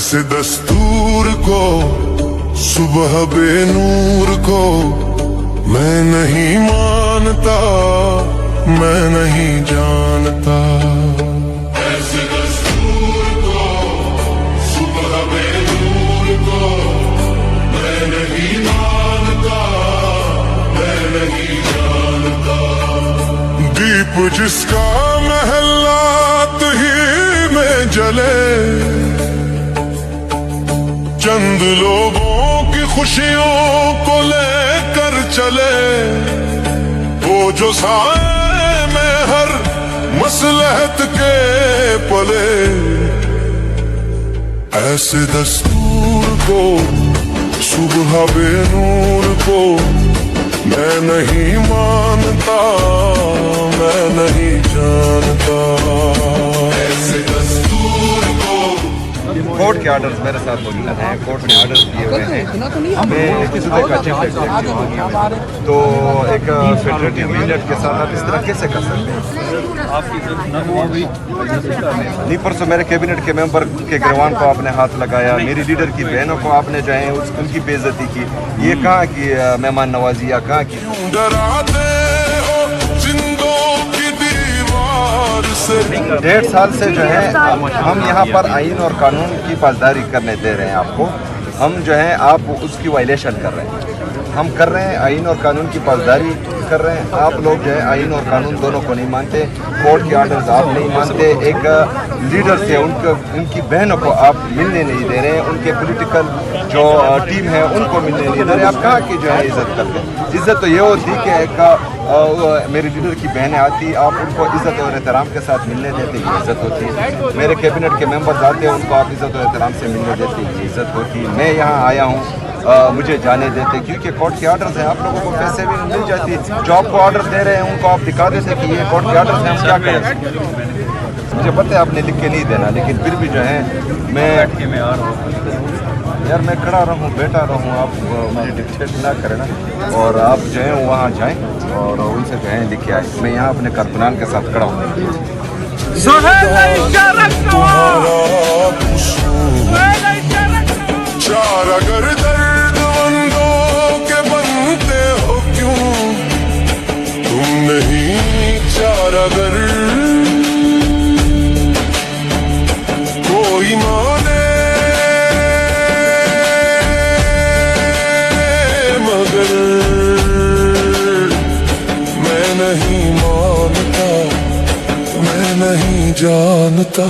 ऐसे दस्तूर को सुबह बेनूर को मैं नहीं मानता, मैं नहीं जानता। ऐसे दस्तूर को सुबह बेनूर को मैं नहीं मानता, मैं नहीं जानता। दीप जिसका महलात ही में जले, चंद लोगों की खुशियों को लेकर चले, वो जो साए में हर मसलहत के पले। ऐसे दस्तूर को सुबह बेनूर को मैं नहीं मानता, मैं नहीं जानता। ऐसे दस्तूर को कोर्ट के आर्डर्स मेरे साथ मौजूद हैं। कोर्ट ने आर्डर्स दिए हुए हैं। मैं किसी का चीफ एग्जीक्यूटिव हूं, तो एक फेडरेटिव यूनिट के साथ आप इस तरह कैसे कर सकते हैं? नहीं, परसों मेरे कैबिनेट के मेंबर के गिरवान को आपने हाथ लगाया, मेरी लीडर की बहनों को आपने जो है उनकी बेइज्जती की। ये कहाँ की मेहमान नवाजी या कहाँ की? डेढ़ साल से जो है हम यहाँ पर आइन और कानून की पासदारी करने दे रहे हैं आपको। हम जो है आप उसकी वायलेशन कर रहे हैं। हम कर रहे हैं आइन और कानून की पासदारी कर रहे हैं। आप लोग जो है आइन और कानून दोनों को नहीं मानते, कोर्ट के आर्डर्स आप नहीं मानते। एक लीडर से उनकी बहनों को आप मिलने नहीं दे रहे हैं, उनके पॉलिटिकल जो टीम है उनको मिलने नहीं दे रहे। आप कहाँ की जो है इज्जत करते हैं? इज्जत तो ये होती कि एक मेरी लीडर की बहनें आती, आप उनको इज्जत और एहतराम के साथ मिलने देते, ये इज्जत होती है। मेरे कैबिनेट के मेंबर्स आते हैं, उनको आप इज्जत और एहतराम से मिलने देते, ये इज्जत होती है। मैं यहाँ आया हूँ, मुझे जाने देते, क्योंकि कोर्ट के आर्डर्स हैं। आप लोगों को पैसे भी मिल जाती है, जो आपको ऑर्डर दे रहे हैं उनको आप दिखा देते कि ये कोर्ट के आर्डर्स हैं, हम क्या करें? मुझे पता है आपने लिख के नहीं देना, लेकिन फिर भी जो है मैं यार मैं खड़ा रहूँ, बैठा रहूँ, आप मुझे डिक्टेट ना करें ना। और आप जो है वहाँ जाएँ और उनसे जो है लिख के आए। मैं यहाँ अपने कारकुनान के साथ खड़ा हूँ। चार अगर दर्दमंदों के बनते हो क्यों तुम नहीं? चार अगर कोई माने मगर मैं नहीं मानता, मैं नहीं जानता।